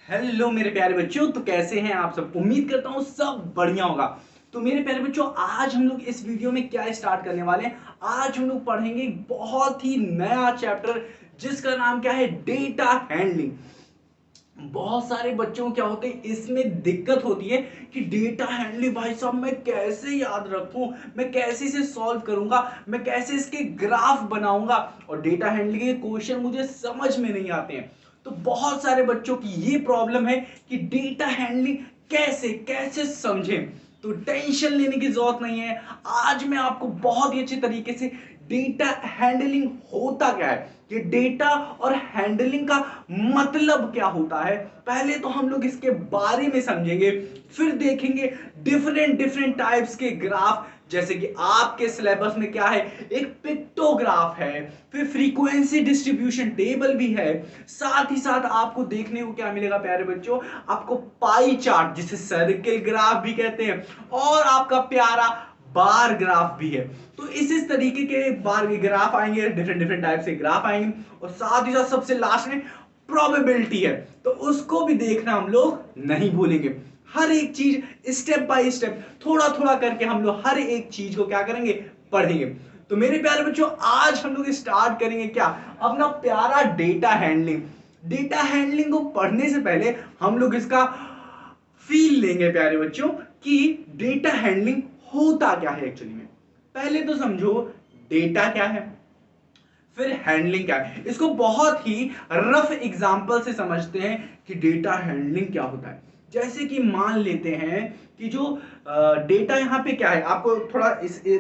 Hello मेरे प्यारे बच्चों, तो कैसे हैं आप सब। उम्मीद करता हूँ सब बढ़िया होगा। तो मेरे प्यारे बच्चों, आज हम लोग इस वीडियो में क्या स्टार्ट करने वाले हैं। आज हम लोग पढ़ेंगे एक बहुत ही नया चैप्टर जिसका नाम क्या है, डेटा हैंडलिंग। बहुत सारे बच्चों को क्या होते हैं, इसमें दिक्कत होती है कि डेटा हैंडलिंग भाई साहब मैं कैसे याद रखूं, मैं कैसे इसे सॉल्व करूंगा, मैं कैसे इसके ग्राफ बनाऊंगा, और डेटा हैंडलिंग के क्वेश्चन मुझे समझ में नहीं आते हैं। तो बहुत सारे बच्चों की ये प्रॉब्लम है कि डेटा हैंडलिंग कैसे कैसे समझें। तो टेंशन लेने की जरूरत नहीं है। आज मैं आपको बहुत ही अच्छे तरीके से डेटा हैंडलिंग होता क्या है, ये डेटा और हैंडलिंग का मतलब क्या होता है, पहले तो हम लोग इसके बारे में समझेंगे। फिर देखेंगे डिफरेंट डिफरेंट टाइप्स के ग्राफ, जैसे कि आपके सिलेबस में क्या है, एक पिक्टोग्राफ है, फिर फ्रीक्वेंसी डिस्ट्रीब्यूशन टेबल भी है। साथ ही साथ आपको देखने को क्या मिलेगा प्यारे बच्चों, आपको पाई चार्ट जिसे सर्किल ग्राफ भी कहते हैं, और आपका प्यारा बार ग्राफ भी है। तो इस तरीके के बार ग्राफ आएंगे, डिफरेंट डिफरेंट टाइप से ग्राफ आएंगे, और साथ ही साथ सबसे लास्ट में प्रोबेबिलिटी है, तो उसको भी देखना हम लोग नहीं भूलेंगे। हर एक चीज स्टेप बाय स्टेप थोड़ा थोड़ा करके हम लोग हर एक चीज को क्या करेंगे, पढ़ेंगे। तो मेरे प्यारे बच्चों, आज हम लोग स्टार्ट करेंगे क्या, अपना प्यारा डेटा हैंडलिंग। डेटा हैंडलिंग को पढ़ने से पहले हम लोग इसका फील लेंगे प्यारे बच्चों कि डेटा हैंडलिंग होता क्या है एक्चुअली में। पहले तो समझो डेटा क्या है, फिर हैंडलिंग क्या है। इसको बहुत ही रफ एग्जांपल से समझते हैं कि डेटा हैंडलिंग क्या होता है। जैसे कि मान लेते हैं कि जो डेटा यहाँ पे क्या है, आपको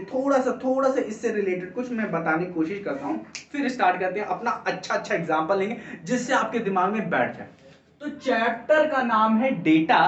थोड़ा सा इससे रिलेटेड कुछ मैं बताने की कोशिश करता हूँ, फिर स्टार्ट करते हैं। अपना अच्छा एग्जांपल लेंगे जिससे आपके दिमाग में बैठ जाए। तो चैप्टर का नाम है डेटा,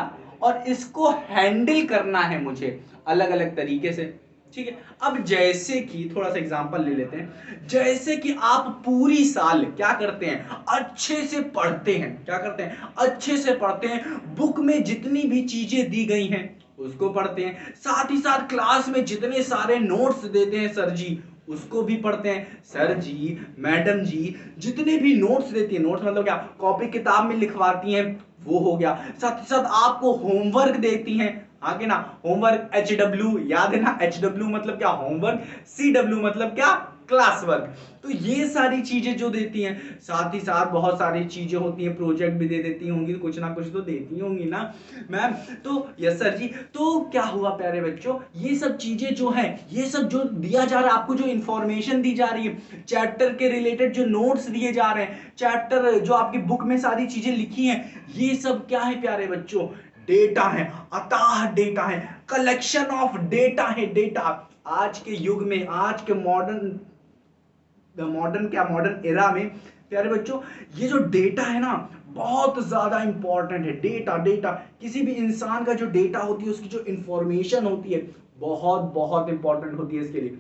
और इसको हैंडल करना है मुझे अलग अलग तरीके से। ठीक है, अब जैसे कि थोड़ा सा एग्जांपल ले लेते हैं। जैसे कि आप पूरी साल क्या करते हैं, अच्छे से पढ़ते हैं। क्या करते हैं, अच्छे से पढ़ते हैं, बुक में जितनी भी चीजें दी गई हैं उसको पढ़ते हैं, साथ ही साथ क्लास में जितने सारे नोट्स देते हैं सर जी उसको भी पढ़ते हैं। सर जी, मैडम जी जितने भी नोट्स देती है, नोट्स मतलब क्या, कॉपी किताब में लिखवाती हैं, वो हो गया। साथ ही साथ आपको होमवर्क देती हैं, आगे ना, होमवर्क HW याद है ना, HW मतलब क्या, होमवर्क, CW मतलब क्या, क्लास वर्क। तो ये सारी चीजें जो देती हैं, साथ ही साथ बहुत सारी चीजें होती हैं, प्रोजेक्ट भी दे देती होंगी, कुछ ना कुछ तो देती होंगी ना मैम। तो यस सर जी। तो क्या हुआ प्यारे बच्चों, ये सब चीजें जो है, ये सब जो दिया जा रहा है आपको, जो इंफॉर्मेशन दी जा रही है, चैप्टर के रिलेटेड जो नोट्स दिए जा रहे हैं, चैप्टर जो आपकी बुक में सारी चीजें लिखी हैं, ये सब क्या है प्यारे बच्चों, डेटा है, अताह डेटा है, कलेक्शन ऑफ डेटा है। डेटा आज के युग में, आज के मॉडर्न मॉडर्न एरा में प्यारे बच्चों, ये जो डेटा है ना बहुत ज्यादा इंपॉर्टेंट है। डेटा डेटा किसी भी इंसान का जो डेटा होती है, उसकी जो इंफॉर्मेशन होती है, बहुत बहुत इंपॉर्टेंट होती है इसके लिए।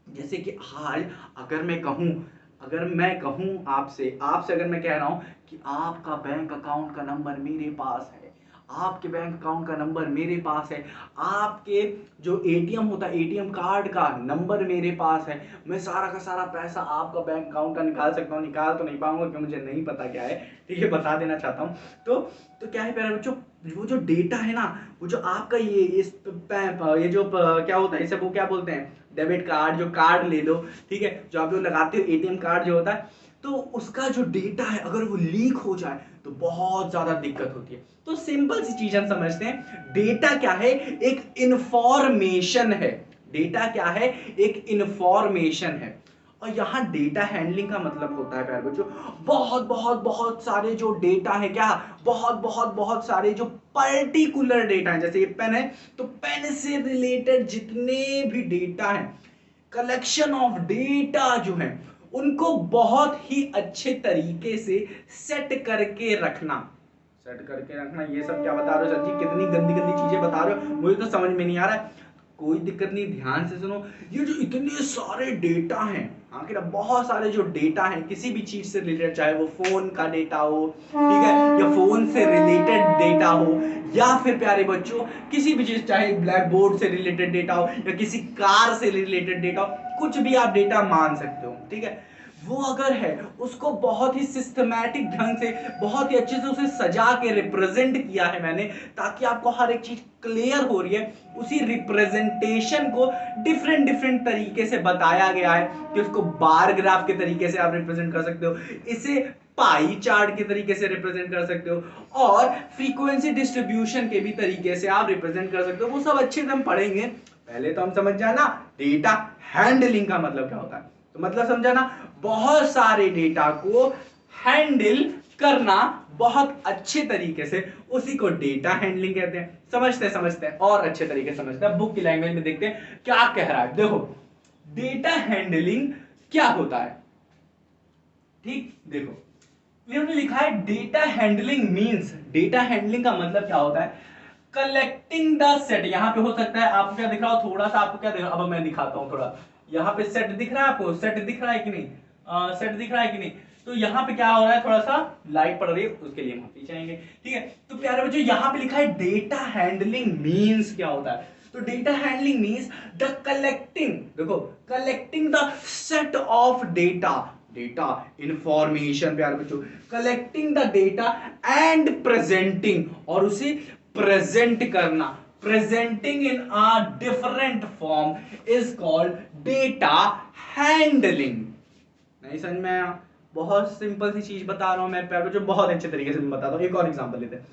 जैसे कि आज अगर मैं कहूं आपसे आपसे अगर मैं कह रहा हूं कि आपका बैंक अकाउंट का नंबर मेरे पास है, आपके बैंक अकाउंट का नंबर मेरे पास है, आपके जो एटीएम होता है, एटीएम कार्ड का नंबर मेरे पास है, मैं सारा का सारा पैसा आपका बैंक अकाउंट का निकाल सकता हूँ। निकाल तो नहीं पाऊंगा क्योंकि मुझे नहीं पता क्या है, ठीक है, बता देना चाहता हूँ। तो क्या है प्यारे बच्चों, वो जो डेटा है ना, वो जो आपका ये जो क्या होता है, इसे वो क्या बोलते हैं, डेबिट कार्ड, जो कार्ड ले लो, ठीक है, जो आप लोग लगाते हो, एटीएम कार्ड जो होता है, तो उसका जो डेटा है अगर वो लीक हो जाए तो बहुत ज्यादा दिक्कत होती है। तो सिंपल सी चीज हम समझते हैं, डेटा क्या है, एक इंफॉर्मेशन है। डेटा क्या है, एक इंफॉर्मेशन है। और यहां डेटा हैंडलिंग का मतलब होता है प्यारे बच्चों, बहुत बहुत बहुत सारे जो डेटा है, क्या, बहुत सारे जो पर्टिकुलर डेटा है। जैसे ये पेन है, तो पेन से रिलेटेड जितने भी डेटा है, कलेक्शन ऑफ डेटा जो है, उनको बहुत ही अच्छे तरीके से सेट करके रखना। ये सब क्या बता रहे हो सर जी, कितनी गंदी गंदी चीजें बता रहे हो, मुझे तो समझ में नहीं आ रहा है। कोई दिक्कत नहीं, ध्यान से सुनो। ये जो इतने सारे डेटा हैं, हाँ कि ना, बहुत सारे जो डेटा हैं किसी भी चीज से रिलेटेड, चाहे वो फोन का डेटा हो, ठीक है, या फोन से रिलेटेड डेटा हो, या फिर प्यारे बच्चों किसी भी चीज, चाहे ब्लैक बोर्ड से रिलेटेड डेटा हो, या किसी कार से रिलेटेड डेटा हो, कुछ भी आप डेटा मान सकते हो, ठीक है। वो अगर है उसको बहुत ही सिस्टमैटिक ढंग से, बहुत ही अच्छे से उसे सजा के रिप्रेजेंट किया है मैंने, ताकि आपको हर एक चीज क्लियर हो रही है। उसी रिप्रेजेंटेशन को डिफरेंट डिफरेंट तरीके से बताया गया है कि उसको बार ग्राफ के तरीके से आप रिप्रेजेंट कर सकते हो, इसे पाई चार्ट के तरीके से रिप्रेजेंट कर सकते हो, और फ्रीक्वेंसी डिस्ट्रीब्यूशन के भी तरीके से आप रिप्रेजेंट कर सकते हो। वो सब अच्छे से हम पढ़ेंगे। पहले तो हम समझ जाना डेटा हैंडलिंग का मतलब क्या होता है। तो मतलब समझाना, बहुत सारे डेटा को हैंडल करना बहुत अच्छे तरीके से, उसी को डेटा हैंडलिंग कहते हैं। समझते हैं और अच्छे तरीके से समझते हैं। बुक की लैंग्वेज में देखते हैं क्या कह रहा है। देखो डेटा हैंडलिंग क्या होता है, ठीक। देखो इन्होंने लिखा है data handling means, data handling का मतलब क्या होता है, कलेक्टिंग द सेट। यहां पे हो सकता है आपको क्या दिख रहा हो, थोड़ा सा आपको क्या दिख रहा, अब मैं दिखाता हूं थोड़ा। यहाँ पे सेट दिख रहा है आपको, सेट दिख रहा है कि नहीं, सेट दिख रहा है कि नहीं। तो यहाँ पे क्या हो रहा है, थोड़ा सा लाइट पड़ रही है, उसके लिए हम पीछे आएंगे, ठीक है। तो प्यारे बच्चों यहाँ पे लिखा है डेटा हैंडलिंग मींस क्या होता है। तो data handling means the collecting, देखो collecting the set of data, data information, प्यारे बच्चों, collecting the data and presenting, और उसे प्रेजेंट करना, presenting in a different form is called data handling. नहीं समझ में आया? बहुत सिंपल सी चीज बता रहा हूं मैं प्यारे बच्चों, बहुत अच्छे तरीके से मैं बताता हूं। एक और एग्जांपल लेते हैं।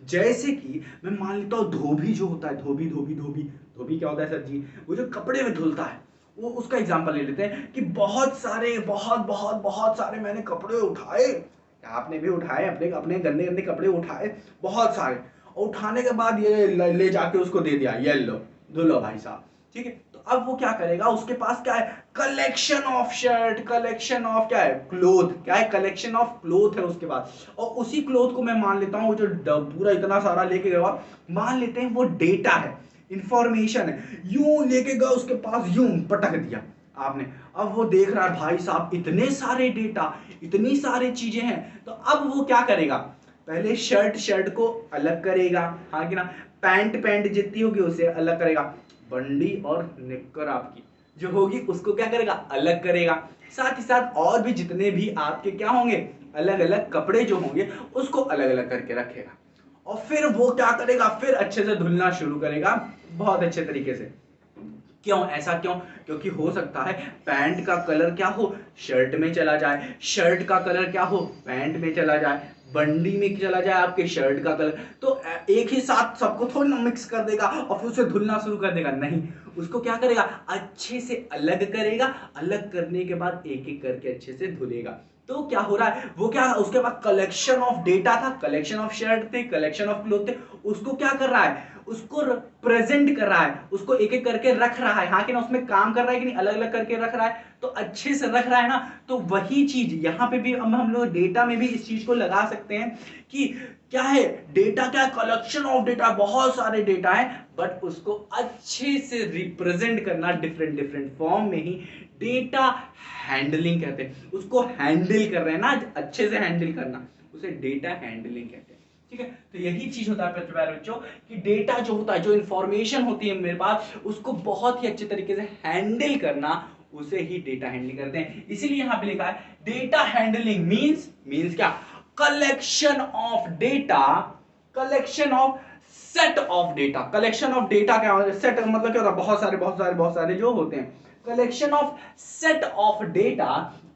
जैसे कि मैं मान लेता हूं धोबी जो होता है, धोबी धोबी धोबी धोबी क्या होता है सर जी, वो जो कपड़े में धुलता है, वो उसका एग्जांपल ले लेते हैं कि बहुत सारे बहुत सारे मैंने कपड़े उठाए, आपने भी उठाए, अपने अपने गंदे गंदे कपड़े उठाए बहुत सारे, और उठाने के बाद ये ले जाके उसको दे दिया, ये लो धुलो भाई साहब, ठीक है। तो अब वो क्या करेगा, उसके पास क्या है, collection of shirt, collection of क्या है, क्लोथ, क्या है, कलेक्शन ऑफ क्लोथ है उसके पास। और उसी क्लोथ को मैं मान लेता हूँ, वो जो पूरा इतना सारा लेके गया, मान लेते हैं वो डेटा है, इंफॉर्मेशन है, यूं लेके गया उसके पास, यूं पटक दिया आपने। अब वो देख रहा है भाई साहब इतने सारे डेटा, इतनी सारी चीजें हैं। तो अब वो क्या करेगा, पहले शर्ट को अलग करेगा, हाँ कि ना, पैंट जितनी होगी उसे अलग करेगा, बंडी और निक्कर आपकी जो होगी उसको क्या करेगा, अलग करेगा। साथ ही साथ और भी जितने भी आपके क्या होंगे, अलग अलग कपड़े जो होंगे उसको अलग अलग करके रखेगा। और फिर वो क्या करेगा, फिर अच्छे से धुलना शुरू करेगा, बहुत अच्छे तरीके से। क्यों ऐसा, क्यों, क्योंकि हो सकता है पैंट का कलर क्या हो, शर्ट में चला जाए, शर्ट का कलर क्या हो, पैंट में चला जाए, बंडी में चला जाए आपके शर्ट का कलर। तो एक ही साथ सबको थोड़ी ना मिक्स कर देगा और फिर उसे धुलना शुरू कर देगा, नहीं, उसको क्या करेगा, अच्छे से अलग करेगा, अलग करने के बाद एक एक करके अच्छे से धुलेगा। तो क्या हो रहा है, वो क्या, उसके पास कलेक्शन ऑफ डेटा था, कलेक्शन ऑफ शर्ट थे, कलेक्शन ऑफ क्लोथ थे, उसको क्या कर रहा है, उसको प्रेजेंट कर रहा है, उसको एक एक करके रख रहा है, हाँ कि ना, उसमें काम कर रहा है कि नहीं, अलग अलग करके रख रहा है, तो अच्छे से रख रहा है ना। तो वही चीज यहाँ पे भी हम लोग डेटा में भी इस चीज को लगा सकते हैं कि क्या है, डेटा क्या, कलेक्शन ऑफ डेटा, बहुत सारे डेटा है, बट उसको अच्छे से रिप्रेजेंट करना डिफरेंट डिफरेंट फॉर्म में ही डेटा हैंडलिंग कहते हैं। उसको हैंडल कर रहे हैं ना, अच्छे से हैंडल करना, उसे डेटा हैंडलिंग कहते हैं, ठीक है। तो यही चीज होता है प्यारे बच्चों कि डेटा जो होता है, जो इंफॉर्मेशन होती है मेरे पास, उसको बहुत ही अच्छे तरीके से हैंडल करना, उसे ही डेटा हैंडलिंग करते हैं। इसीलिए यहां पे लिखा है डेटा हैंडलिंग मींस क्या, collection of data, collection of set of data. Collection of data क्या होता है, सेट मतलब क्या होता है, बहुत सारे जो होते हैं, collection of set of data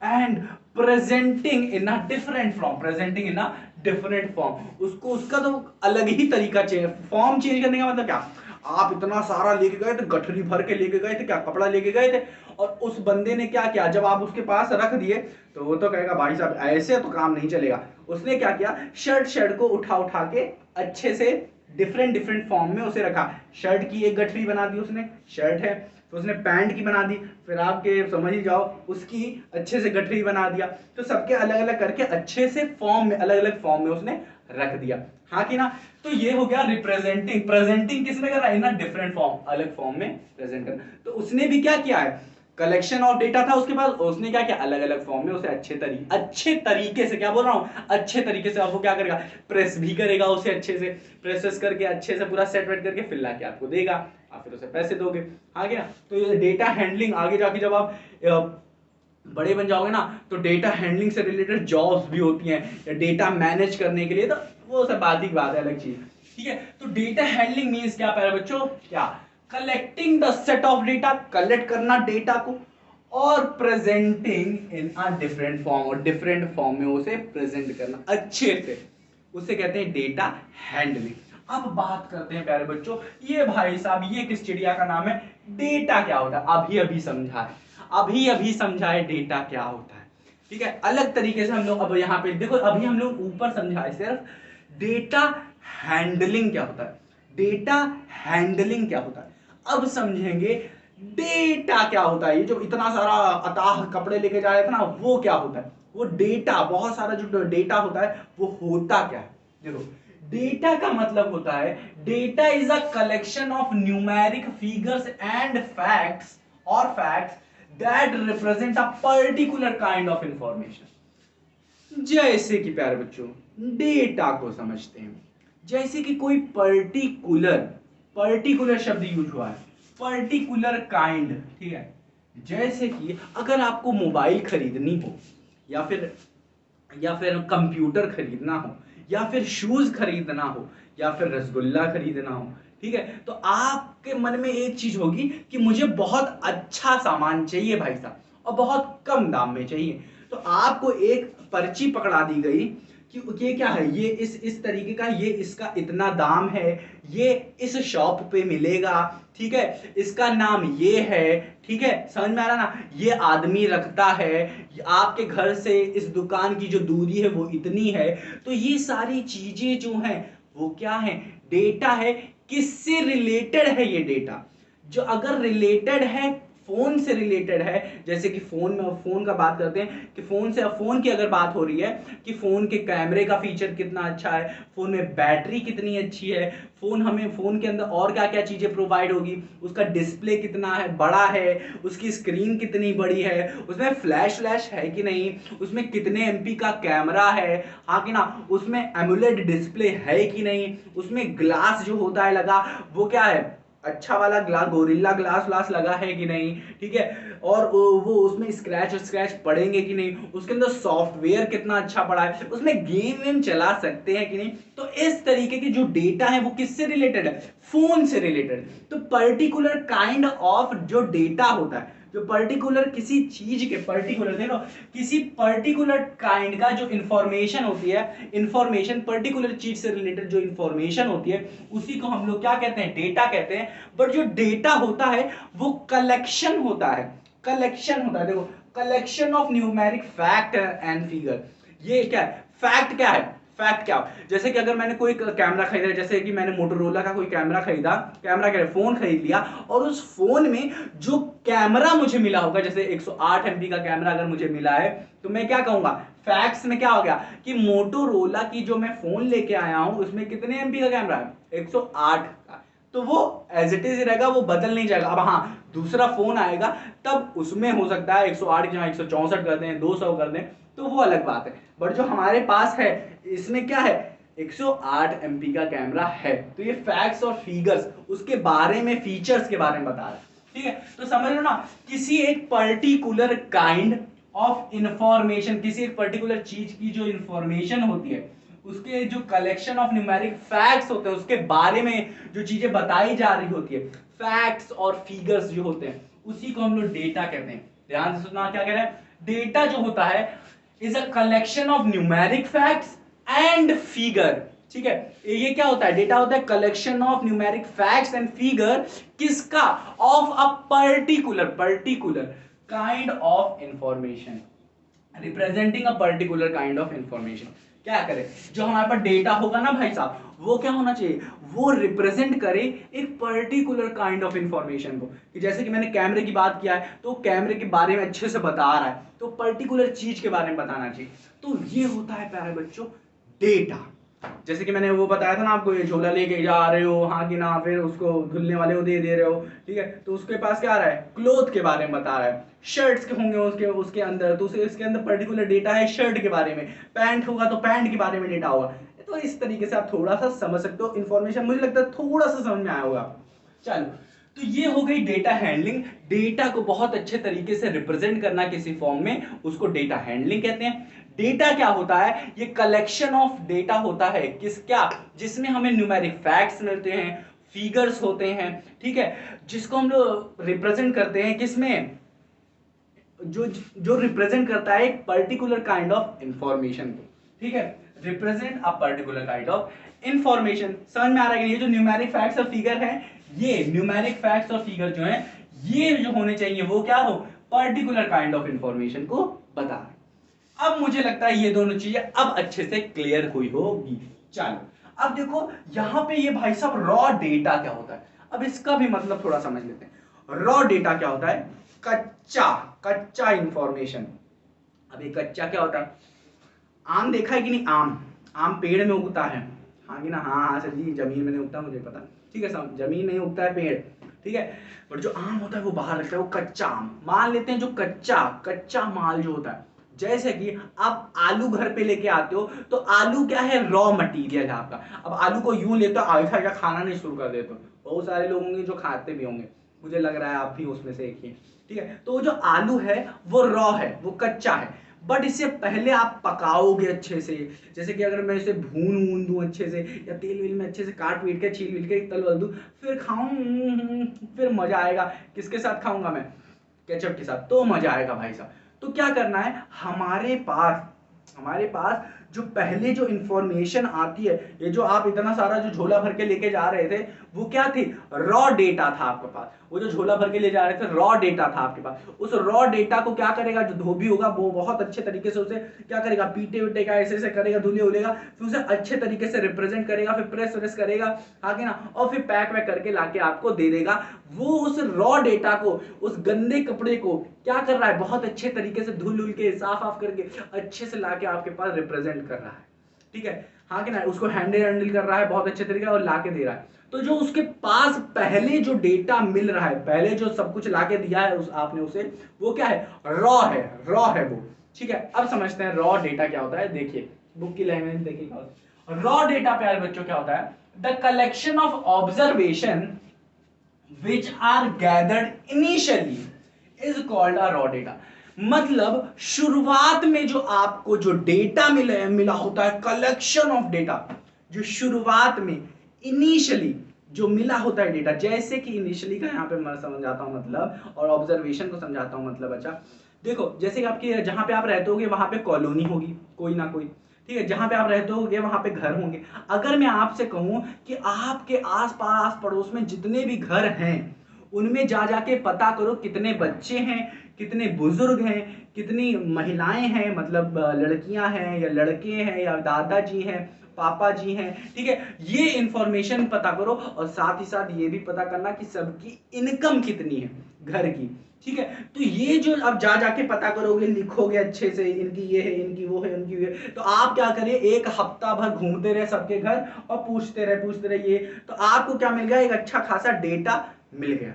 and presenting in a different form, presenting in a different form. उसको उसका तो अलग ही तरीका चेंज, फॉर्म चेंज करने का मतलब क्या, आप इतना सारा लेके गए थे, गठरी भर के लेके गए थे, क्या कपड़ा लेके गए थे, और उस बंदे ने क्या किया, जब आप उसके पास रख दिए तो वो तो कहेगा भाई साहब ऐसे तो काम नहीं चलेगा। उसने क्या किया, शर्ट को उठा के अच्छे से डिफरेंट डिफरेंट फॉर्म में उसे रखा। शर्ट की एक गठरी बना दी उसने, शर्ट है तो उसने पैंट की बना दी, फिर आपके समझ ही जाओ उसकी अच्छे से गठरी बना दिया। तो सबके अलग अलग करके अच्छे से फॉर्म में, अलग अलग फॉर्म में उसने रख दिया, हाँ कि ना। तो ये हो गया रिप्रेजेंटिंग, प्रेजेंटिंग किसने करा, इन डिफरेंट फॉर्म, अलग फॉर्म में प्रेजेंट करना। तो उसने भी क्या किया है, कलेक्शन ऑफ डेटा था उसके पास, उसने क्या किया, अलग अलग फॉर्म में उसे अच्छे तरीके से, क्या बोल रहा हूं, अच्छे तरीके से। अब वो क्या करेगा, प्रेस भी करेगा उसे, अच्छे से प्रेसेस करके अच्छे से पूरा सेट वेट करके फिर लाके आपको देगा, आप फिर उसे पैसे दोगे, आगे ना। तो ये डेटा हैंडलिंग आगे जाके जब आप बड़े बन जाओगे ना तो डेटा हैंडलिंग से रिलेटेड जॉब्स भी होती हैं, या डेटा मैनेज करने के लिए, तो वो सब बात ही बात है, अलग चीज। ठीक है, तो डेटा हैंडलिंग मीन्स क्या प्यारे बच्चों, क्या, collecting the set of data, collect करना डेटा को, और presenting in a different form, और डिफरेंट फॉर्म में उसे प्रेजेंट करना अच्छे से, उसे कहते हैं डेटा हैंडलिंग। अब बात करते हैं प्यारे बच्चों, ये भाई साहब ये किस चिड़िया का नाम है, डेटा क्या होता है, अभी अभी समझा है, अभी अभी समझाए डेटा क्या होता है। ठीक है, अलग तरीके से हम लोग अब यहाँ पे देखो, अभी हम लोग ऊपर समझाए सिर्फ डेटा हैंडलिंग क्या होता है, डेटा हैंडलिंग क्या होता है, अब समझेंगे डेटा क्या होता है। ये जो इतना सारा अताह कपड़े लेके जा रहे थे ना, वो क्या होता है, वो डेटा, बहुत सारा जो डेटा होता है वो होता क्या है। देखो, डेटा का मतलब होता है, data is a collection of numeric figures and facts और facts that represent a particular kind of information. जैसे कि प्यारे बच्चों डेटा को समझते हैं, जैसे कि कोई पर्टिकुलर, पर्टिकुलर शब्द यूज हुआ है, पर्टिकुलर काइंड, ठीक है, जैसे कि अगर आपको मोबाइल खरीदनी हो, या फिर कंप्यूटर खरीदना हो, या फिर शूज खरीदना हो, या फिर रसगुल्ला खरीदना हो, ठीक है, तो आपके मन में एक चीज होगी कि मुझे बहुत अच्छा सामान चाहिए भाई साहब, और बहुत कम दाम में चाहिए। तो आपको एक पर्ची पकड़ा दी गई कि ये क्या है, ये इस तरीके का, ये इसका इतना दाम है, ये इस शॉप पे मिलेगा, ठीक है, इसका नाम ये है, ठीक है, समझ में आ रहा ना, ये आदमी रखता है, आपके घर से इस दुकान की जो दूरी है वो इतनी है। तो ये सारी चीजें जो हैं वो क्या है, डेटा है। किससे रिलेटेड है ये डेटा, जो अगर रिलेटेड है, फोन से रिलेटेड है, जैसे कि फोन में, फोन का बात करते हैं कि फोन से, फोन की अगर बात हो रही है कि फोन के कैमरे का फीचर कितना अच्छा है, फोन में बैटरी कितनी अच्छी है, फोन हमें, फोन के अंदर और क्या क्या चीजें प्रोवाइड होगी, उसका डिस्प्ले कितना है, बड़ा है, उसकी स्क्रीन कितनी बड़ी है, उसमें फ्लैश फ्लैश है कि नहीं, उसमें कितने एमपी का कैमरा है, हाँ कि ना, उसमें एमुलेट डिस्प्ले है कि नहीं, उसमें ग्लास जो होता है लगा वो क्या है, अच्छा वाला ग्लास, गोरिल्ला ग्लास व्लास लगा है कि नहीं, ठीक है, और वो उसमें स्क्रैच स्क्रैच पड़ेंगे कि नहीं, उसके अंदर सॉफ्टवेयर कितना अच्छा पड़ा है, उसमें गेम वेम चला सकते हैं कि नहीं। तो इस तरीके के जो डेटा है वो किससे रिलेटेड है, फोन से रिलेटेड। तो पर्टिकुलर काइंड ऑफ जो डेटा होता है, जो पर्टिकुलर किसी चीज के, पर्टिकुलर देखो, किसी पर्टिकुलर काइंड का जो इंफॉर्मेशन होती है, इंफॉर्मेशन, पर्टिकुलर चीज से रिलेटेड जो इंफॉर्मेशन होती है, उसी को हम लोग क्या कहते हैं, डेटा कहते हैं। बट जो डेटा होता है वो कलेक्शन होता है, कलेक्शन होता है, देखो, collection of numeric fact and figure. ये क्या है, फैक्ट क्या है, फैक्ट क्या, जैसे कि अगर मैंने कोई कैमरा खरीदा, जैसे कि मैंने मोटोरोला का कोई कैमरा खरीदा, कैमरा क्या, फोन खरीद लिया, और उस फोन में जो कैमरा मुझे मिला होगा, जैसे 108 एमपी का कैमरा अगर मुझे मिला है, तो मैं क्या कहूंगा, फैक्ट्स में क्या हो गया कि मोटोरोला की जो मैं फोन लेके आया हूं उसमें कितने एमपी का कैमरा है, 108 का, तो वो एज इट इज रहेगा, वो बदल नहीं जाएगा। अब हाँ, दूसरा फोन आएगा तब उसमें हो सकता है 108 की जगह 164 कर दें, 200 कर दें, तो वो अलग बात है। बट जो हमारे पास है इसमें क्या है, 108 एमपी का कैमरा है। तो ये फैक्ट्स और फिगर्स उसके बारे में, फीचर्स के बारे में बता रहा है, ठीक है। तो समझ लो ना, किसी एक पर्टिकुलर काइंड ऑफ इंफॉर्मेशन, किसी एक पर्टिकुलर चीज की जो इंफॉर्मेशन होती है, उसके जो कलेक्शन ऑफ न्यूमेरिक फैक्ट्स होते हैं, उसके बारे में जो चीजें बताई जा रही होती है, फैक्ट्स और फिगर्स जो होते हैं, उसी को हम लोग डेटा कहते हैं। ध्यान से सुनना, क्या कह रहे हैं, डेटा जो होता है is a collection of numeric facts and figure, ठीक है। ये क्या होता है, डेटा होता है collection of numeric facts and figure, किसका, of a particular kind of information, representing a particular kind of information. क्या करे, जो हमारे पास डेटा होगा ना भाई साहब, वो क्या होना चाहिए, वो रिप्रेजेंट करे एक पर्टिकुलर काइंड ऑफ इंफॉर्मेशन को। कि जैसे कि मैंने कैमरे की बात किया है, तो कैमरे के बारे में अच्छे से बता रहा है, तो पर्टिकुलर चीज के बारे में बताना चाहिए। तो ये होता है प्यारे बच्चों डेटा। जैसे कि मैंने वो बताया था ना आपको, ये झोला लेके जा रहे हो, हाँ कि ना, फिर उसको धुलने वाले को दे दे रहे हो, ठीक है, तो उसके पास क्या आ रहा है, क्लोथ के बारे में बता रहा है, शर्ट्स के होंगे उसके उसके अंदर, तो उसे इसके अंदर पर्टिकुलर डेटा है शर्ट के बारे में, पैंट होगा तो पैंट के बारे में डेटा होगा। तो इस तरीके से आप थोड़ा सा समझ सकते हो, इन्फॉर्मेशन मुझे लगता है थोड़ा सा समझ में आया होगा। चलो, तो ये हो गई डेटा हैंडलिंग। डेटा को बहुत अच्छे तरीके से रिप्रेजेंट करना किसी फॉर्म में, उसको डेटा हैंडलिंग कहते हैं। डेटा क्या होता है? ये कलेक्शन ऑफ डेटा होता है जिसमें हमें न्यूमेरिक फैक्ट्स मिलते हैं, फिगर्स होते हैं, ठीक है, जिसको हम लोग रिप्रेजेंट करते हैं किसमें, जो जो रिप्रेजेंट करता है एक पर्टिकुलर काइंड ऑफ इंफॉर्मेशन को, ठीक है, represent a particular kind of information. समझ में आ रहा है कि ये जो न्यूमेरिक फैक्ट्स और फिगर है, ये न्यूमेरिक फैक्ट्स और फिगर जो है, ये जो होने चाहिए वो क्या हो, पर्टिकुलर काइंड ऑफ इंफॉर्मेशन को बता रहे। अब मुझे लगता है ये दोनों चीजें अब अच्छे से क्लियर हुई होगी। चलो अब देखो यहां पे ये भाई साहब रॉ डेटा क्या होता है, अब इसका भी मतलब थोड़ा समझ लेते हैं। रॉ डेटा क्या होता है? कच्चा कच्चा इंफॉर्मेशन। अब ये कच्चा क्या होता है? आम देखा है कि नहीं? आम आम पेड़ में उगता है, हाँ कि ना? हाँ हाँ सर जी, जमीन में नहीं उगता, मुझे पता, ठीक है, सब जमीन नहीं उगता है पेड़, ठीक है, पर जो आम होता है वो बाहर रखता है, वो कच्चा आम मान लेते हैं। जो कच्चा कच्चा माल जो होता है, जैसे कि आप आलू घर पे लेके आते हो, तो आलू क्या है? रॉ मटेरियल है आपका। अब आलू को यूं लेते हो, ऐसा क्या खाना नहीं शुरू कर देते हो, बहुत सारे लोग होंगे जो खाते भी होंगे, मुझे लग रहा है आप भी उसमें से एक ही, ठीक है। तो जो आलू है वो रॉ है, वो कच्चा है, बट इससे पहले आप पकाओगे अच्छे से, जैसे कि अगर मैं इसे भून दूं अच्छे से, या तेल वेल में अच्छे से काट पीट के छील विल के तल वल दूं, फिर खाऊं, फिर मजा आएगा। किसके साथ खाऊंगा मैं? केचप के साथ, तो मजा आएगा भाई साहब। तो क्या करना है, हमारे पास जो पहले जो इंफॉर्मेशन आती है, ये जो आप इतना सारा जो झोला भर के लेके जा रहे थे, वो क्या थी? रॉ डेटा था आपके पास। वो जो झोला भर के ले जा रहे थे, रॉ डेटा था आपके पास। उस रॉ डेटा को क्या करेगा, जो धोबी होगा वो बहुत अच्छे तरीके से उसे क्या करेगा, पीटे उटे का ऐसे ऐसे करेगा, धुले उलेगा, फिर उसे अच्छे तरीके से रिप्रेजेंट करेगा, फिर प्रेस व्रेस करेगा, आगे ना, और फिर पैक वैक करके लाके आपको दे देगा। वो उस रॉ डेटा को, उस गंदे कपड़े को क्या कर रहा है, बहुत अच्छे तरीके से धुल उल के साफ करके अच्छे से लाके आपके पास रिप्रेजेंट कर रहा है, ठीक है, हाँ कि ना, उसको हैंडल कर रहा है बहुत अच्छे तरीके और लाके दे रहा है। तो जो उसके पास पहले जो डेटा मिल रहा है, पहले जो सब कुछ लाके दिया है आपने उसे, वो क्या है? रॉ है वो, ठीक है। अब समझते हैं रॉ डेटा क्या होता है। देखिए बुक की लैंग्वेज देखिए, रॉ डेटा प्यारे बच्चों क्या होता है? The collection of observation which are gathered initially is called a raw data। मतलब शुरुआत में जो आपको जो डेटा मिला होता है, कलेक्शन ऑफ डेटा, जो शुरुआत में इनिशियली जो मिला होता है डेटा, जैसे कि इनिशियली का यहाँ पे मैं समझाता हूँ मतलब, और ऑब्जर्वेशन को समझाता हूँ मतलब। अच्छा देखो, जैसे कि आपके जहाँ पे आप रहते होगे वहां पे कॉलोनी होगी कोई ना कोई, ठीक है, जहां पे आप रहते होगे वहां पे घर होंगे। अगर मैं आपसे कहूं कि आपके आसपास पड़ोस में जितने भी घर हैं, उनमें जा जाके पता करो कितने बच्चे हैं, कितने बुजुर्ग हैं, कितनी महिलाएं हैं, मतलब लड़कियां हैं या लड़के हैं, या दादाजी हैं, पापा जी हैं, ठीक है, ये इंफॉर्मेशन पता करो। और साथ ही साथ ये भी पता करना कि सबकी इनकम कितनी है घर की, ठीक है। तो ये जो अब जा जाके पता करोगे, लिखोगे अच्छे से, इनकी ये है, इनकी वो है, उनकी ये, तो आप क्या करिए, एक हफ्ता भर घूमते रहे सबके घर और पूछते रहे ये, तो आपको क्या मिल गया? एक अच्छा खासा डेटा मिल गया,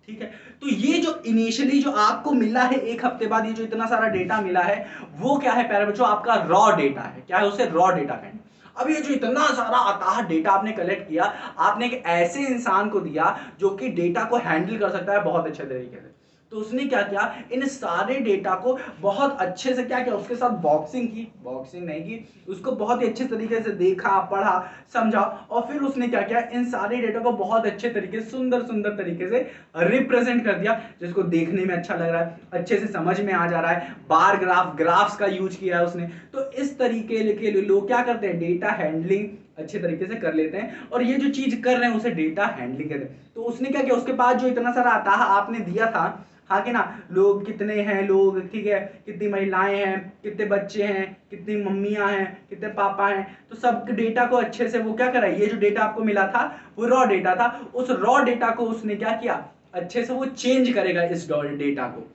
ठीक है। तो ये जो इनिशियली जो आपको मिला है, एक हफ्ते बाद ये जो इतना सारा डेटा मिला है, वो क्या है प्यारे बच्चों? आपका रॉ डेटा है। क्या है? उसे रॉ डेटा कहेंगे। अब ये जो इतना सारा अथाह डेटा आपने कलेक्ट किया, आपने एक ऐसे इंसान को दिया जो कि डेटा को हैंडल कर सकता है बहुत अच्छे तरीके से, तो उसने क्या किया, इन सारे डेटा को बहुत अच्छे से क्या किया, उसके साथ बॉक्सिंग नहीं की, उसको बहुत ही अच्छे तरीके से देखा, पढ़ा, समझा, और फिर उसने क्या किया, इन सारे डेटा को बहुत अच्छे तरीके से, सुंदर तरीके से रिप्रेजेंट कर दिया, जिसको देखने में अच्छा लग रहा है, अच्छे से समझ में आ जा रहा है। बार ग्राफ्स का यूज किया है उसने। तो इस तरीके के लोग क्या करते हैं, डेटा हैंडलिंग अच्छे तरीके से कर लेते हैं, और ये जो चीज कर रहे हैं उसे डेटा हैंडलिंग कहते हैं। तो उसने क्या किया, उसके पास जो इतना सारा अथाह आपने दिया था, हाँ कि ना, लोग कितने हैं लोग, ठीक है, कितनी महिलाएं हैं, कितने बच्चे हैं, कितनी मम्मियां हैं, कितने पापा हैं, तो सब डेटा को अच्छे से वो क्या करा, ये जो डेटा आपको मिला था वो रॉ डेटा था, उस रॉ डेटा को उसने क्या किया, अच्छे से वो चेंज करेगा इस डेटा को।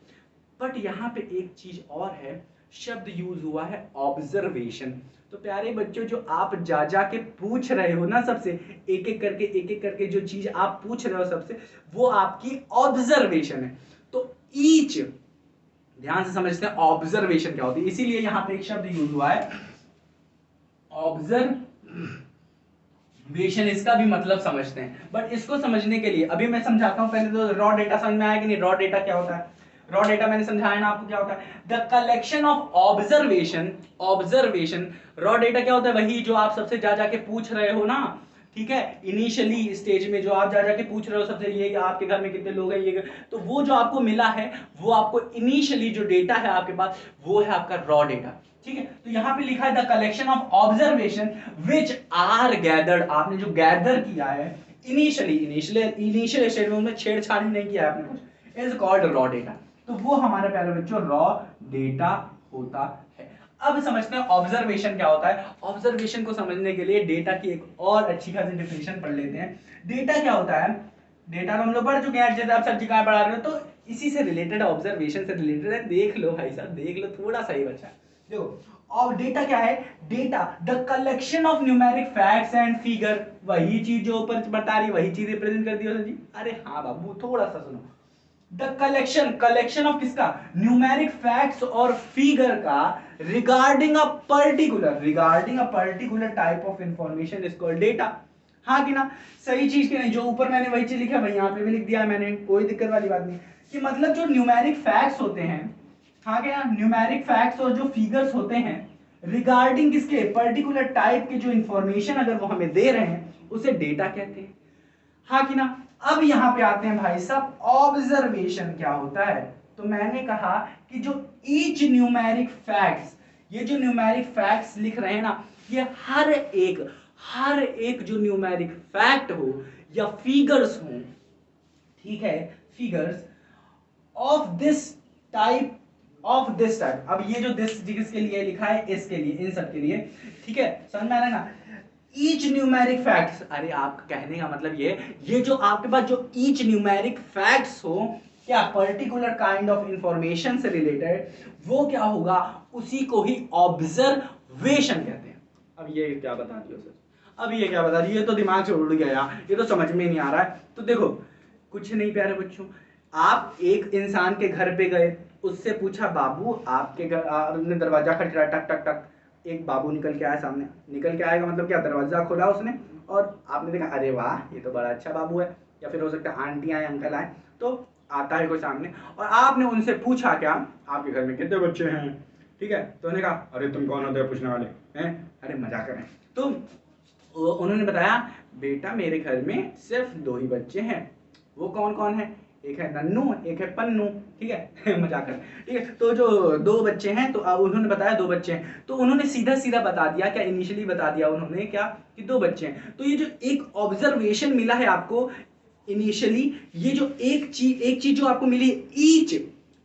बट यहाँ पे एक चीज और है, शब्द यूज हुआ है ऑब्जर्वेशन। तो प्यारे बच्चों, जो आप जा के पूछ रहे हो ना सबसे, एक एक करके जो चीज आप पूछ रहे हो सबसे, वो आपकी ऑब्जर्वेशन है। तो ईच, ध्यान से समझते हैं ऑब्जर्वेशन क्या होती है, इसीलिए यहां पे एक शब्द यूज हुआ है ऑब्जर्वेशन। वेशन इसका भी मतलब समझते हैं, बट इसको समझने के लिए अभी मैं समझाता हूं। पहले तो रॉ डेटा समझ में आया कि नहीं? रॉ डेटा क्या होता है? रॉ डेटा मैंने समझाया ना आपको क्या होता है, the collection of observation. Observation, raw data क्या होता है? वही जो आप सबसे जा जाके पूछ रहे हो ना, ठीक है, इनिशियली स्टेज में जो आप जा जाके पूछ रहे हो सबसे, ये आपके घर में कितने लोग हैं, ये तो वो जो आपको मिला है, वो आपको इनिशियली जो डेटा है आपके पास, वो है आपका रॉ डेटा। ठीक है, तो यहां पे लिखा है the collection of observation which are gathered. आपने जो गैदर किया है इनिशियल स्टेज में, उनमें छेड़छाड़ नहीं किया है आपने कुछ, इज कॉल्ड रॉ डेटा। तो वो हमारे प्यारे बच्चों रॉ डेटा होता है। अब समझते हैं ऑब्जर्वेशन क्या होता है। ऑब्जर्वेशन को समझने के लिए डेटा की एक और अच्छी खासी डेफिनेशन पढ़ लेते हैं। डेटा क्या होता है? डेटा को हम लोग पढ़ चुके हैं, जैसे आप सब्जी कहाँ पढ़ा रहे हो, तो इसी से रिलेटेड, ऑब्जर्वेशन से रिलेटेड है। देख लो भाई साहब, देख लो, थोड़ा सही बच्चा। देखो, और डेटा क्या है? Data the collection of numeric facts and figure. वही चीज जो ऊपर बता रही, वही चीज रिप्रेजेंट कर दी हो जी। अरे हाँ बाबू, थोड़ा सा सुनो। द कलेक्शन, कलेक्शन ऑफ किसका? न्यूमेरिक फैक्ट्स और फिगर का regarding a particular type of information is called data. हाँ कि ना? सही चीज के नहीं? जो ऊपर मैंने वही चीज लिखा, भाई यहाँ पे भी लिख दिया मैंने, कोई दिक्कत वाली बात नहीं। कि मतलब जो न्यूमेरिक फैक्ट्स होते हैं, हाँ क्या, न्यूमेरिक फैक्ट्स और जो फिगर्स होते हैं रिगार्डिंग किसके? पर्टिकुलर टाइप के जो इंफॉर्मेशन अगर वो हमें दे रहे हैं, उसे डेटा कहते हैं। हाँ कि ना? अब यहां पे आते हैं भाई साहब, ऑब्जर्वेशन क्या होता है। तो मैंने कहा कि जो ईच न्यूमेरिक फैक्ट्स, ये जो न्यूमेरिक फैक्ट्स लिख रहे हैं ना, ये हर एक जो न्यूमेरिक फैक्ट हो या फिगर्स हो, ठीक है, फिगर्स ऑफ दिस टाइप, अब ये जो दिस जिसके लिए लिखा है, इसके लिए, इन सब के लिए, ठीक है, समझ में आ रहा है ना? ईच न्यूमेरिक फैक्ट्स, अरे आपका कहने का मतलब ये जो आपके पास जो ईच न्यूमेरिक फैक्ट्स हो, क्या पर्टिकुलर काइंड ऑफ इंफॉर्मेशन से रिलेटेड, वो क्या होगा? उसी को ही ऑब्जर्वेशन कहते हैं। अब ये क्या बता दियो सर, अब ये क्या बता दियो, ये तो दिमाग से उड़ गया, ये तो समझ में नहीं आ रहा है। तो देखो, कुछ नहीं प्यारे बच्चों, आप एक इंसान के घर पे गए, उससे पूछा, बाबू आपके घर, आपने दरवाजा खटखटाया, टक टक टक, एक बाबू निकल के आया सामने। निकल के आएगा मतलब क्या? दरवाजा खोला उसने और आपने देखा, अरे वाह ये तो बड़ा अच्छा बाबू है, या फिर हो सकता है आंटी आए, अंकल आए, तो आता है कोई सामने और आपने उनसे पूछा, क्या आपके घर में कितने बच्चे हैं? ठीक है, तो उन्होंने कहा, अरे तुम कौन होते हो पूछने वाले हैं? अरे मजाक कर रहे हैं। तो उन्होंने बताया, बेटा मेरे घर में सिर्फ 2 ही बच्चे हैं। वो कौन कौन है? एक है नन्नू, एक है पन्नू, ठीक है मजाक कर, ठीक है। तो जो 2 बच्चे हैं, तो उन्होंने बताया 2 बच्चे हैं, तो उन्होंने सीधा सीधा बता दिया, क्या इनिशियली बता दिया उन्होंने, क्या कि 2 बच्चे हैं। तो ये जो एक ऑब्जर्वेशन मिला है आपको इनिशियली, ये जो एक चीज जो आपको मिली,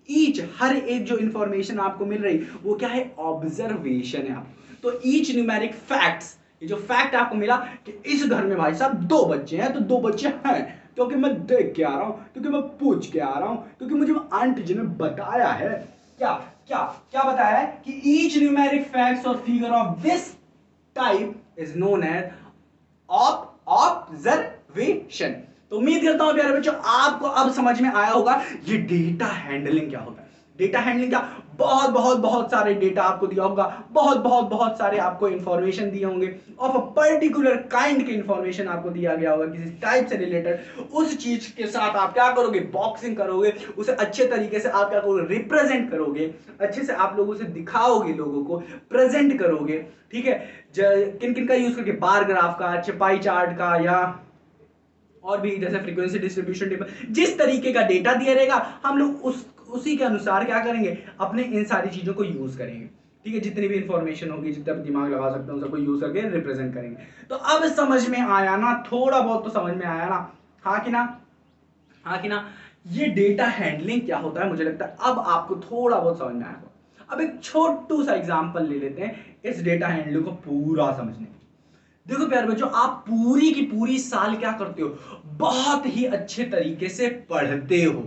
ईच हर एक जो इंफॉर्मेशन आपको मिल रही, वो क्या है? ऑब्जर्वेशन है। आप तो ईच न्यूमेरिक फैक्ट्स, ये जो फैक्ट आपको मिला कि इस घर में भाई साहब 2 बच्चे हैं, तो 2 बच्चे हैं क्योंकि मैं देख के आ रहा हूं, क्योंकि मैं पूछ के आ रहा हूं, क्योंकि मुझे आंटी जी ने बताया है। क्या क्या क्या बताया है? कि ईच न्यूमेरिक फैक्ट्स और figure of this type is known as observation. तो उम्मीद करता हूं प्यारे बच्चों, आपको अब समझ में आया होगा ये डेटा हैंडलिंग क्या होता है। डेटा हैंडलिंग क्या, बहुत सारे डेटा आपको दिया होगा, बहुत सारे आपको इंफॉर्मेशन दिए होंगे, ऑफ अ पर्टिकुलर काइंड के इंफॉर्मेशन आपको दिया गया होगा किसी टाइप से रिलेटेड। उस चीज के साथ आप क्या करोगे? बॉक्सिंग करोगे, उसे अच्छे तरीके से आप क्या करोगे? रिप्रेजेंट करोगे, अच्छे से आप लोगों से दिखाओगे, लोगों को प्रेजेंट करोगे, ठीक है। किन किन का यूज करके? बार ग्राफ का, पाई चार्ट का, या और भी जैसे फ्रीक्वेंसी डिस्ट्रीब्यूशन टेबल, जिस तरीके का डेटा दिया रहेगा, हम लोग उसी के अनुसार क्या करेंगे? अपने इन सारी चीजों को यूज करेंगे, ठीक है। जितनी भी इंफॉर्मेशन होगी, जितना भी दिमाग लगा सकते हैं, सबको यूज करके रिप्रेजेंट करेंगे। तो अब समझ में आया ना? थोड़ा बहुत तो समझ में आया ना? हाँ कि ना? हाँ कि ना? ये डेटा हैंडलिंग क्या होता है, मुझे लगता है अब आपको थोड़ा बहुत समझ में आया। अब एक छोटू सा एग्जांपल ले लेते हैं इस डेटा हैंडलिंग को पूरा समझने। देखो प्यारे बच्चों, आप पूरी की पूरी साल क्या करते हो? बहुत ही अच्छे तरीके से पढ़ते हो,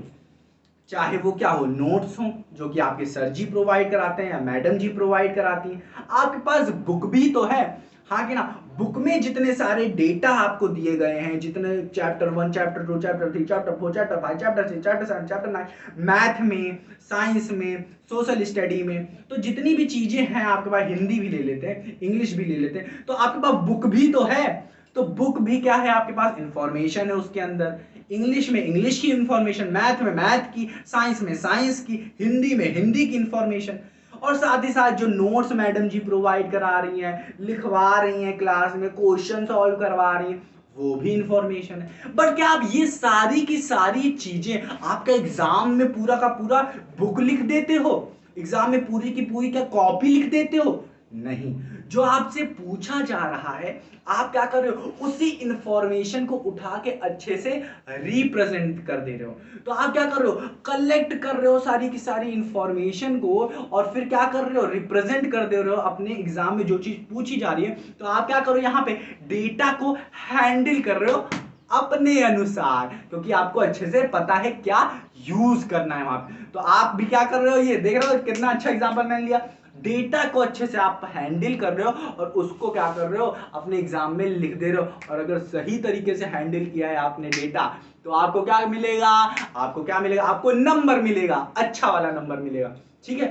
चाहे वो क्या हो, नोट्स हो जो कि आपके सर जी प्रोवाइड कराते हैं या मैडम जी प्रोवाइड कराती हैं, आपके पास बुक भी तो है, हाँ कि ना, बुक में जितने सारे डेटा आपको दिए गए हैं, जितने chapter 1, chapter 2, chapter 3, chapter 4, chapter 5, chapter 6, chapter 7, chapter 9, math में, साइंस में, सोशल स्टडी में, तो जितनी भी चीजें हैं आपके पास, हिंदी भी ले लेते हैं, इंग्लिश भी ले लेते हैं, तो आपके पास बुक भी तो है। तो बुक भी क्या है, आपके पास इंफॉर्मेशन है उसके अंदर। इंग्लिश में इंग्लिश की इंफॉर्मेशन, मैथ में मैथ की, साइंस में साइंस की, हिंदी में हिंदी की इंफॉर्मेशन, और साथ ही साथ जो नोट्स मैडम जी प्रोवाइड करा रही हैं, लिखवा रही हैं क्लास में, क्वेश्चन सॉल्व करवा रही हैं, वो भी इंफॉर्मेशन है। बट क्या आप ये सारी की सारी चीजें आपका एग्जाम में पूरा का पूरा बुक लिख देते हो? एग्जाम में पूरी की पूरी क्या कॉपी लिख देते हो? नहीं। जो आपसे पूछा जा रहा है, आप क्या कर रहे हो, उसी इंफॉर्मेशन को उठा के अच्छे से रिप्रेजेंट कर दे रहे हो। तो आप क्या कर रहे हो, कलेक्ट कर रहे हो सारी की सारी इंफॉर्मेशन को, और फिर क्या कर रहे हो, रिप्रेजेंट कर दे रहे हो अपने एग्जाम में जो चीज पूछी जा रही है। तो आप क्या करो, यहाँ पे डेटा को हैंडल कर रहे हो अपने अनुसार, क्योंकि आपको अच्छे से पता है क्या यूज करना है वहां पे। तो आप भी क्या कर रहे हो, ये देख रहे हो कितना अच्छा एग्जांपल मैंने लिया। डेटा को अच्छे से आप हैंडल कर रहे हो और उसको क्या कर रहे हो, अपने एग्जाम में लिख दे रहे हो। और अगर सही तरीके से हैंडल किया है आपने डेटा, तो आपको क्या मिलेगा, आपको क्या मिलेगा, आपको नंबर मिलेगा, अच्छा वाला नंबर मिलेगा। ठीक है,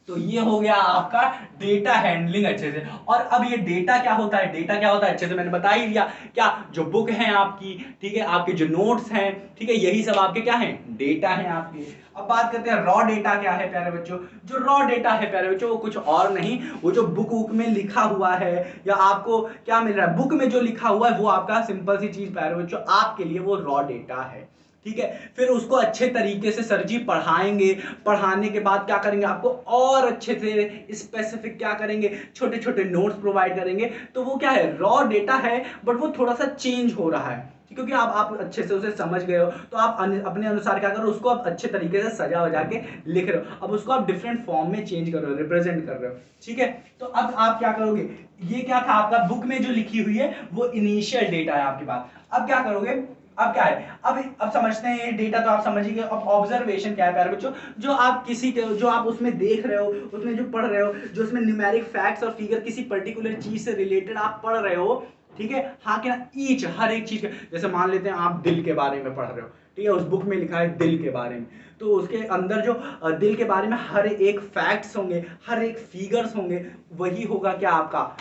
तो ये हो गया आपका डेटा हैंडलिंग अच्छे से। और अब ये डेटा क्या होता है, डेटा क्या होता है अच्छे से मैंने बता ही दिया। क्या, जो बुक है आपकी, ठीक है, आपके जो नोट्स हैं, ठीक है, यही सब आपके क्या हैं, डेटा हैं आपके। अब बात करते हैं रॉ डेटा क्या है प्यारे बच्चों। जो रॉ डेटा है प्यारे बच्चों, वो कुछ और नहीं, वो जो बुक में लिखा हुआ है, या आपको क्या मिल रहा है, बुक में जो लिखा हुआ है वो आपका सिंपल सी चीज प्यारे बच्चों, आपके लिए वो रॉ डेटा है। ठीक है, फिर उसको अच्छे तरीके से सर जी पढ़ाएंगे, पढ़ाने के बाद क्या करेंगे, आपको और अच्छे से स्पेसिफिक क्या करेंगे, छोटे छोटे नोट्स प्रोवाइड करेंगे। तो वो क्या है, रॉ डेटा है, बट वो थोड़ा सा चेंज हो रहा है, क्योंकि आप अच्छे से उसे समझ गए हो, तो आप अपने अनुसार क्या करो, उसको आप अच्छे तरीके से सजा वजा के लिख रहे हो। अब उसको आप डिफरेंट फॉर्म में चेंज कर रहे हो, रिप्रेजेंट कर रहे हो। ठीक है, तो अब आप क्या करोगे, ये क्या था आपका बुक में जो लिखी हुई है वो इनिशियल डेटा है आपके पास। अब क्या करोगे, अब क्या है, अब समझते हैं डेटा तो आप समझिए। अब ऑब्जर्वेशन क्या है प्यारे बच्चों, जो आप किसी के, जो आप उसमें देख रहे हो, उसमें जो पढ़ रहे हो, जो उसमें न्यूमेरिक फैक्ट्स और फिगर किसी पर्टिकुलर चीज से रिलेटेड आप पढ़ रहे हो। ठीक है, हाँ कि ना, ईच हर एक चीज, जैसे मान लेते हैं आप दिल के बारे में पढ़ रहे हो, ठीक है, उस बुक में लिखा है दिल के बारे में, तो उसके अंदर जो दिल के बारे में हर एक फैक्ट्स होंगे, हर एक फिगर्स होंगे, वही होगा क्या आपका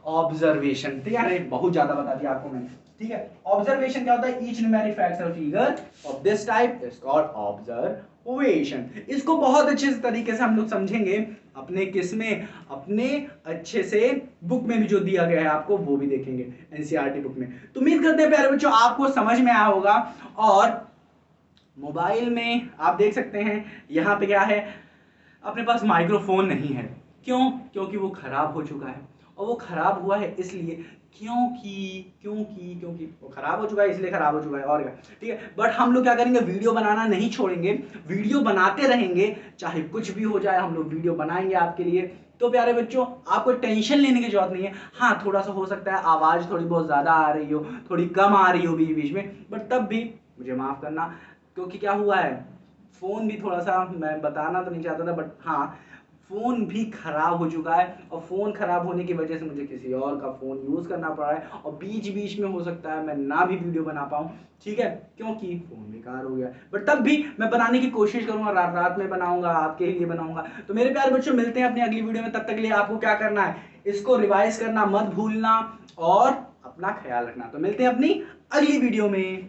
ऑब्जर्वेशन। ठीक है, बहुत ज्यादा बता दिया आपको मैंने। ठीक है, ऑब्जर्वेशन क्या होता है, ईच न्यूमेरिक फैक्ट्स और figure of this type is called observation. इसको बहुत अच्छे तरीके से हम लोग समझेंगे अपने किस में, अपने अच्छे से बुक में भी जो दिया गया है आपको वो भी देखेंगे, एनसीईआरटी बुक में। तो उम्मीद करते हैं प्यारे बच्चों आपको समझ में आया होगा। और मोबाइल में आप देख सकते हैं यहाँ पे क्या है, अपने पास माइक्रोफोन नहीं है। क्यों, क्योंकि वो खराब हो चुका है, और वो खराब हुआ है इसलिए क्योंकि वो खराब हो चुका है, इसलिए खराब हो चुका है, और क्या। ठीक है, बट हम लोग क्या करेंगे, वीडियो बनाना नहीं छोड़ेंगे, वीडियो बनाते रहेंगे, चाहे कुछ भी हो जाए हम लोग वीडियो बनाएंगे आपके लिए। तो प्यारे बच्चों आपको टेंशन लेने की जरूरत नहीं है। हाँ, थोड़ा सा हो सकता है आवाज थोड़ी बहुत ज्यादा आ रही हो, थोड़ी कम आ रही हो बीच बीच में, बट तब भी मुझे माफ करना, क्योंकि क्या हुआ है, फोन भी थोड़ा सा, मैं बताना तो नहीं चाहता था, बट हाँ, फोन भी खराब हो चुका है, और फोन खराब होने की वजह से मुझे किसी और का फोन यूज करना पड़ रहा है, और बीच बीच में हो सकता है मैं ना भी वीडियो बना पाऊं। ठीक है, क्योंकि फोन बेकार हो गया, बट तब भी मैं बनाने की कोशिश करूंगा, रात रात में बनाऊंगा, आपके लिए बनाऊंगा। तो मेरे प्यारे बच्चों मिलते हैं अपनी अगली वीडियो में, तब तक के लिए आपको क्या करना है, इसको रिवाइज करना मत भूलना और अपना ख्याल रखना। तो मिलते हैं अपनी अगली वीडियो में।